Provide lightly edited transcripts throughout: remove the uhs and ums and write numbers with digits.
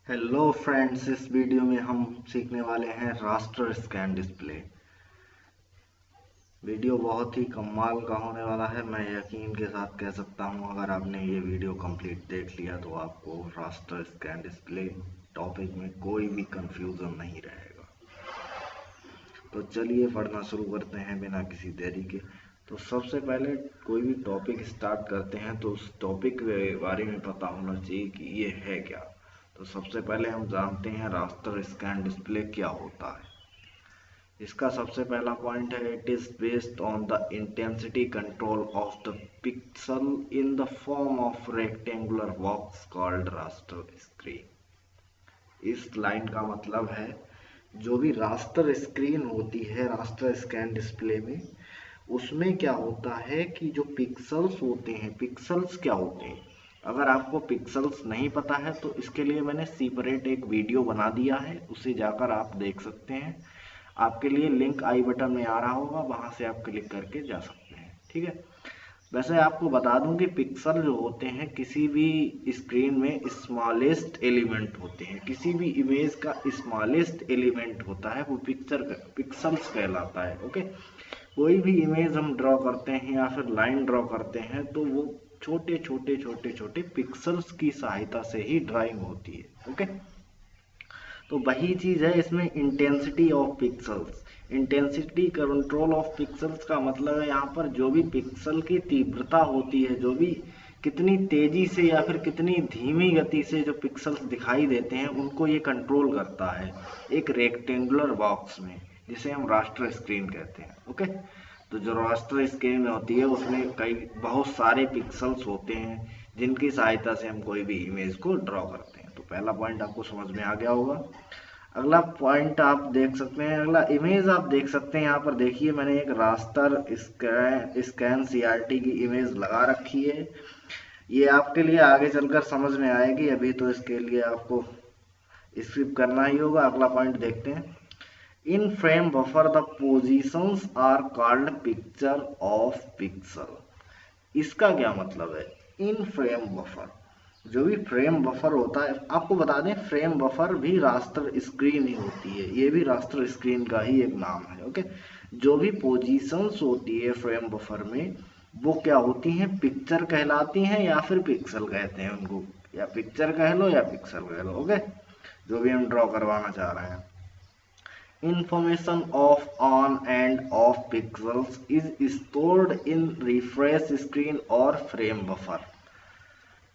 Hello friends, इस video में हम सीखने वाले हैं रास्टर स्कैन डिस्प्ले। वीडियो बहुत ही कमाल का होने वाला है। मैं यकीन के साथ कह सकता हूं, अगर आपने ये वीडियो कंप्लीट देख लिया तो आपको रास्टर स्कैन डिस्प्ले टॉपिक में कोई भी कंफ्यूजन नहीं रहेगा। तो चलिए पढ़ना शुरू करते हैं बिना किसी देरी के। तो सबसे पहले कोई भी टॉपिक स्टार्ट करते हैं तो उस टॉपिक के बारे में पता होना चाहिए कि ये है क्या। तो सबसे पहले हम जानते हैं रास्टर स्कैन डिस्प्ले क्या होता है। इसका सबसे पहला पॉइंट है, it is based on the intensity control of the pixel in the form of rectangular box called raster screen. इस लाइन का मतलब है, जो भी रास्टर स्क्रीन होती है रास्टर स्कैन डिस्प्ले में, उसमें क्या होता है कि जो पिक्सल्स होते हैं, पिक्सल्स क्या होते हैं, अगर आपको पिक्सल्स नहीं पता है तो इसके लिए मैंने सेपरेट एक वीडियो बना दिया है, उसे जाकर आप देख सकते हैं। आपके लिए लिंक आई बटन में आ रहा होगा, वहां से आप क्लिक करके जा सकते हैं। ठीक है। वैसे आपको बता दूं कि पिक्सल जो होते हैं किसी भी स्क्रीन में स्मॉलेस्ट एलिमेंट होते हैं। किसी भी इमेज का स्मॉलेस्ट एलिमेंट होता है वो पिक्सल्स कहलाता है। ओके। कोई भी इमेज हम ड्रॉ करते हैं या फिर लाइन ड्रॉ करते हैं तो वो छोटे छोटे छोटे छोटे पिक्सल्स की सहायता से ही ड्राइंग होती है। ओके। तो वही चीज है इसमें intensity of pixels. Intensity control of pixels का मतलब है यहाँ पर जो भी पिक्सल की तीव्रता होती है, जो भी कितनी तेजी से या फिर कितनी धीमी गति से जो पिक्सल्स दिखाई देते हैं, उनको ये कंट्रोल करता है एक रेक्टेंगुलर बॉक्स में, जिसे हम रास्टर स्क्रीन कहते हैं। ओके। तो जो रास्टर स्क्रीन होती है उसमें कई बहुत सारे पिक्सल्स होते हैं जिनकी सहायता से हम कोई भी इमेज को ड्रॉ करते हैं। तो पहला पॉइंट आपको समझ में आ गया होगा। अगला पॉइंट आप देख सकते हैं, अगला इमेज आप देख सकते हैं। यहाँ पर देखिए, मैंने एक रास्टर स्कैन सीआरटी की इमेज लगा रखी है। ये आपके लिए आगे चलकर समझ में आएगी, अभी तो इसके लिए आपको स्किप करना ही होगा। अगला पॉइंट देखते हैं। In frame buffer the positions are called picture of pixel. इसका क्या मतलब है? इन फ्रेम बफर, जो भी फ्रेम बफर होता है, आपको बता दें फ्रेम बफर भी रास्टर स्क्रीन ही होती है, ये भी रास्टर स्क्रीन का ही एक नाम है। ओके। जो भी पोजीशंस होती है फ्रेम बफर में, वो क्या होती हैं? पिक्चर कहलाती हैं या फिर पिक्सल कहते हैं उनको, या पिक्चर कह लो या पिक्सल कह लो। ओके। जो भी हम ड्रॉ करवाना चाह रहे हैं। Information of on and off pixels is stored in refresh screen और frame buffer।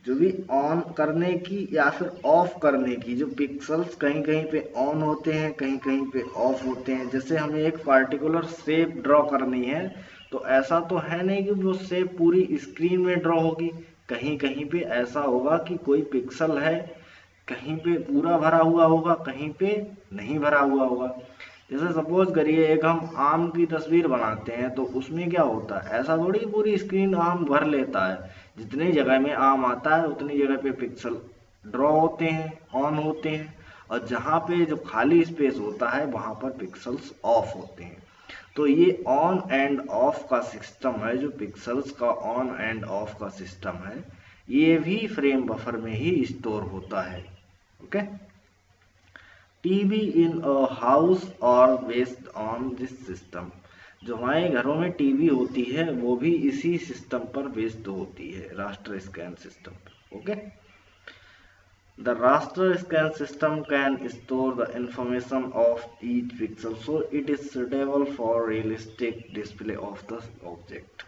जो भी ऑन करने की या फिर ऑफ करने की, जो पिक्सल्स कहीं कहीं पे ऑन होते हैं, कहीं कहीं पे ऑफ होते हैं। जैसे हमें एक पार्टिकुलर शेप ड्रॉ करनी है, तो ऐसा तो है नहीं कि वो शेप पूरी स्क्रीन में ड्रॉ होगी। कहीं कहीं पे ऐसा होगा कि कोई पिक्सल है, कहीं पे पूरा भरा हुआ होगा, कहीं पे नहीं भरा हुआ होगा। जैसे सपोज करिए एक हम आम की तस्वीर बनाते हैं, तो उसमें क्या होता है, ऐसा थोड़ी पूरी स्क्रीन आम भर लेता है। जितनी जगह में आम आता है उतनी जगह पे पिक्सल ड्रॉ होते हैं, ऑन होते हैं, और जहाँ पे जो खाली स्पेस होता है वहां पर पिक्सल्स ऑफ होते हैं। तो ये ऑन एंड ऑफ का सिस्टम है, जो पिक्सल्स का ऑन एंड ऑफ का सिस्टम है, ये भी फ्रेम बफर में ही स्टोर होता है। Okay. TV in a house और बेस्ड ऑन दिस सिस्टम। जो हमारे घरों में टीवी होती है वो भी इसी सिस्टम पर बेस्ड होती है, रास्टर स्कैन सिस्टम पर। Okay. The raster scan system can store the information of each pixel so it is suitable for realistic display of the object.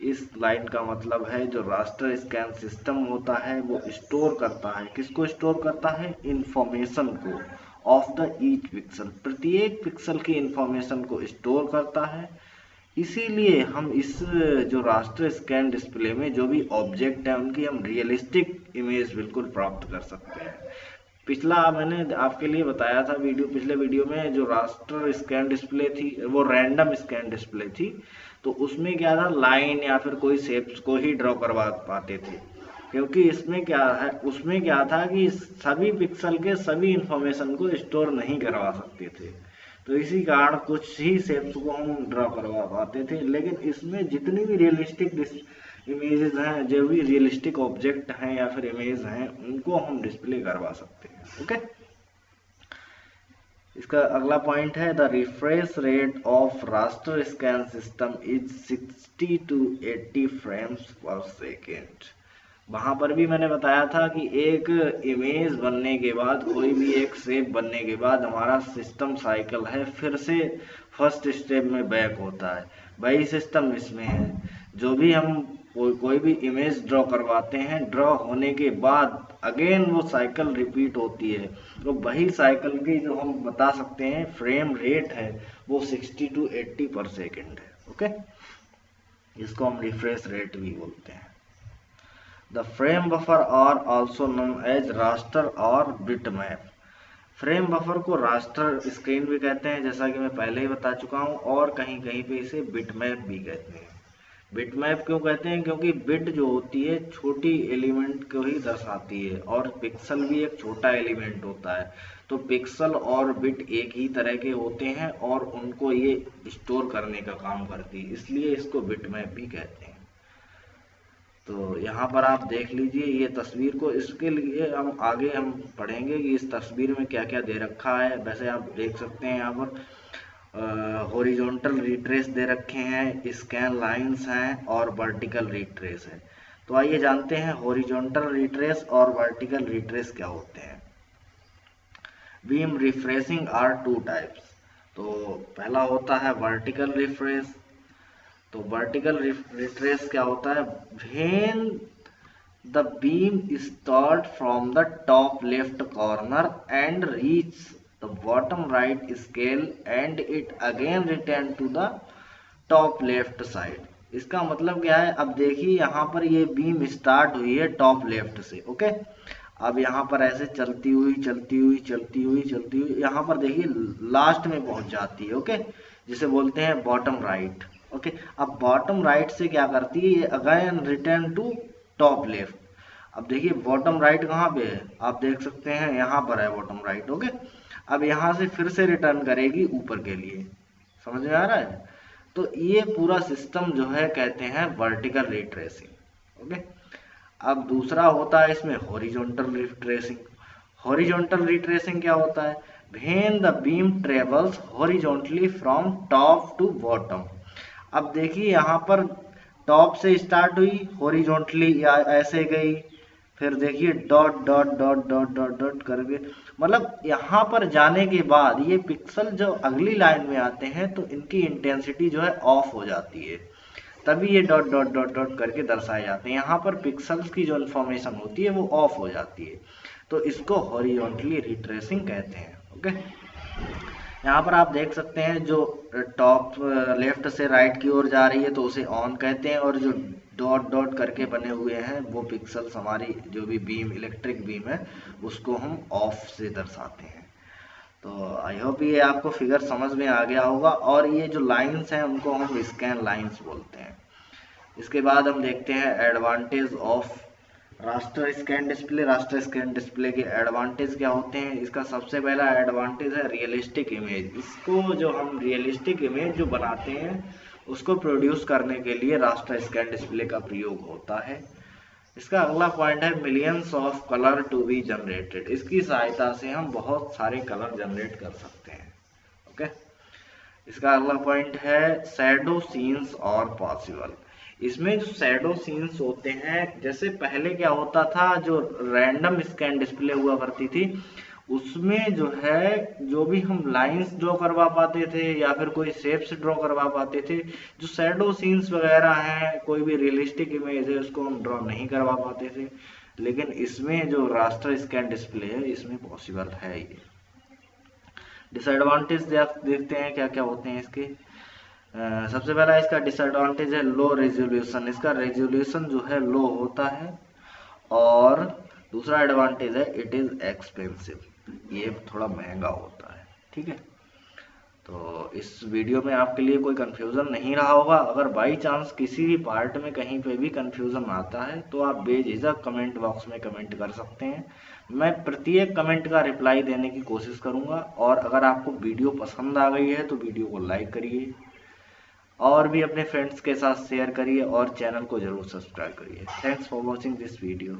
इस लाइन का मतलब है, जो रास्टर स्कैन सिस्टम होता है वो स्टोर करता है, किसको स्टोर करता है? इंफॉर्मेशन को, ऑफ द ईच पिक्सल, प्रत्येक पिक्सल की इंफॉर्मेशन को स्टोर करता है। इसीलिए हम इस जो रास्टर स्कैन डिस्प्ले में जो भी ऑब्जेक्ट है उनकी हम रियलिस्टिक इमेज बिल्कुल प्राप्त कर सकते हैं। पिछला मैंने आपके लिए बताया था पिछले वीडियो में, जो रास्टर स्कैन डिस्प्ले थी वो रैंडम स्कैन डिस्प्ले थी। तो उसमें क्या था, लाइन या फिर कोई शेप्स को ही ड्रॉ करवा पाते थे, क्योंकि इसमें क्या है, उसमें क्या था कि सभी पिक्सल के सभी इंफॉर्मेशन को स्टोर नहीं करवा सकते थे। तो इसी कारण कुछ ही शेप्स को हम ड्रॉ करवा पाते थे। लेकिन इसमें जितनी भी रियलिस्टिक इमेजेस हैं, जो भी रियलिस्टिक ऑब्जेक्ट हैं या फिर इमेज हैं, उनको हम डिस्प्ले करवा सकते हैं। ओके, इसका अगला पॉइंट है the refresh rate of raster scan system is 60 to 80 frames पर सेकेंड। वहां पर भी मैंने बताया था कि एक इमेज बनने के बाद, कोई भी एक शेप बनने के बाद हमारा सिस्टम साइकिल है फिर से फर्स्ट स्टेप में बैक होता है। वही सिस्टम इसमें है। जो भी हम कोई भी इमेज ड्रॉ करवाते हैं, ड्रॉ होने के बाद अगेन वो साइकिल रिपीट होती है। तो वही साइकिल की जो हम बता सकते हैं फ्रेम रेट है वो 60 to 80 पर सेकेंड है। ओके, इसको हम रिफ्रेश रेट भी बोलते हैं। The frame buffer are also known as raster और बिटमैप। फ्रेम बफर को रास्टर स्क्रीन भी कहते हैं, जैसा कि मैं पहले ही बता चुका हूं, और कहीं कहीं पे इसे बिटमैप भी कहते हैं। बिटमैप क्यों कहते हैं? क्योंकि बिट जो होती है छोटी एलिमेंट को ही दर्शाती है, और पिक्सल भी एक छोटा एलिमेंट होता है। तो पिक्सल और बिट एक ही तरह के होते हैं और उनको ये स्टोर करने का काम करती है, इसलिए इसको बिटमैप भी कहते हैं। तो यहाँ पर आप देख लीजिए ये तस्वीर को, इसके लिए हम आगे हम पढ़ेंगे कि इस तस्वीर में क्या क्या दे रखा है। वैसे आप देख सकते हैं यहाँ पर हॉरिजॉन्टल रिट्रेस दे रखे हैं, स्कैन लाइंस हैं और वर्टिकल रिट्रेस है। तो आइए जानते हैं हॉरिजॉन्टल रिट्रेस और वर्टिकल रिट्रेस क्या होते हैं। Beam refreshing are two types. तो पहला होता है वर्टिकल रिफ्रेश। तो वर्टिकल रिट्रेस क्या होता है? When the beam start from the top left corner and reach the bottom right scale and it again return to the top left side. इसका मतलब क्या है? अब देखिए यहाँ पर ये बीम स्टार्ट हुई है टॉप लेफ्ट से। ओके, अब यहाँ पर ऐसे चलती हुई चलती हुई चलती हुई चलती हुई यहाँ पर देखिए लास्ट में पहुंच जाती है। ओके, जिसे बोलते हैं बॉटम राइट। ओके, अब बॉटम राइट से क्या करती है? ये again return to top left. अब देखिए बॉटम राइट कहाँ पे है? आप देख सकते हैं यहाँ पर है बॉटम राइट। ओके, अब यहाँ से फिर से रिटर्न करेगी ऊपर के लिए। समझ में आ रहा है? तो ये पूरा सिस्टम जो है कहते हैं वर्टिकल रिट्रेसिंग। ओके, अब दूसरा होता है इसमें हॉरिजॉन्टल रिट्रेसिंग। हॉरिजॉन्टल रिट्रेसिंग क्या होता है? When the beam travels horizontally from top to bottom. अब देखिए यहाँ पर टॉप से स्टार्ट हुई हॉरिजॉन्टली या ऐसे गई, फिर देखिए dot dot dot dot dot dot करके, मतलब यहाँ पर जाने के बाद ये पिक्सल जो अगली लाइन में आते हैं तो इनकी इंटेंसिटी जो है ऑफ हो जाती है, तभी ये डॉट डॉट डॉट डॉट करके दर्शाए जाते हैं। यहाँ पर पिक्सल्स की जो इन्फॉर्मेशन होती है वो ऑफ हो जाती है, तो इसको हॉरिजॉन्टली रिट्रेसिंग कहते हैं। ओके, यहाँ पर आप देख सकते हैं जो टॉप लेफ्ट से राइट की ओर जा रही है तो उसे ऑन कहते हैं, और जो डॉट डॉट करके बने हुए हैं वो पिक्सल्स हमारी जो भी बीम, इलेक्ट्रिक बीम है, उसको हम ऑफ से दर्शाते हैं। तो आई होप ये आपको फिगर समझ में आ गया होगा, और ये जो लाइंस हैं उनको हम स्कैन लाइंस बोलते हैं। इसके बाद हम देखते हैं advantage of raster scan display. Raster scan display के एडवांटेज क्या होते हैं? इसका सबसे पहला एडवांटेज है रियलिस्टिक इमेज। इसको जो हम रियलिस्टिक इमेज जो बनाते हैं उसको प्रोड्यूस करने के लिए रास्टर स्कैन डिस्प्ले का प्रयोग होता है। इसका अगला पॉइंट है millions of colour to be generated. इसकी सहायता से हम बहुत सारे कलर जनरेट कर सकते हैं। ओके, इसका अगला पॉइंट है शैडो सीन्स और पॉसिबल। इसमें जो शैडो सीन्स होते हैं, जैसे पहले क्या होता था, जो रैंडम स्कैन डिस्प्ले हुआ करती थी उसमें जो है जो भी हम लाइंस ड्रॉ करवा पाते थे या फिर कोई शेप्स ड्रॉ करवा पाते थे, जो शैडो सीन्स वगैरह हैं, कोई भी रियलिस्टिक इमेज है उसको हम ड्रॉ नहीं करवा पाते थे। लेकिन इसमें जो रास्टर स्कैन डिस्प्ले है इसमें पॉसिबल है ये। डिसएडवांटेज देखते हैं क्या क्या होते हैं इसके। सबसे पहला इसका डिसएडवांटेज है लो रेजोल्यूशन। इसका रेजोल्यूशन जो है लो होता है, और दूसरा एडवांटेज है इट इज एक्सपेंसिव, ये थोड़ा महंगा होता है। ठीक है, तो इस वीडियो में आपके लिए कोई कंफ्यूजन नहीं रहा होगा। अगर बाई चांस किसी भी पार्ट में कहीं पे भी कंफ्यूजन आता है तो आप बेझिझक कमेंट बॉक्स में कमेंट कर सकते हैं। मैं प्रत्येक कमेंट का रिप्लाई देने की कोशिश करूंगा, और अगर आपको वीडियो पसंद आ गई है तो वीडियो को लाइक करिए, और भी अपने फ्रेंड्स के साथ शेयर करिए और चैनल को जरूर सब्सक्राइब करिए। Thanks for watching this video.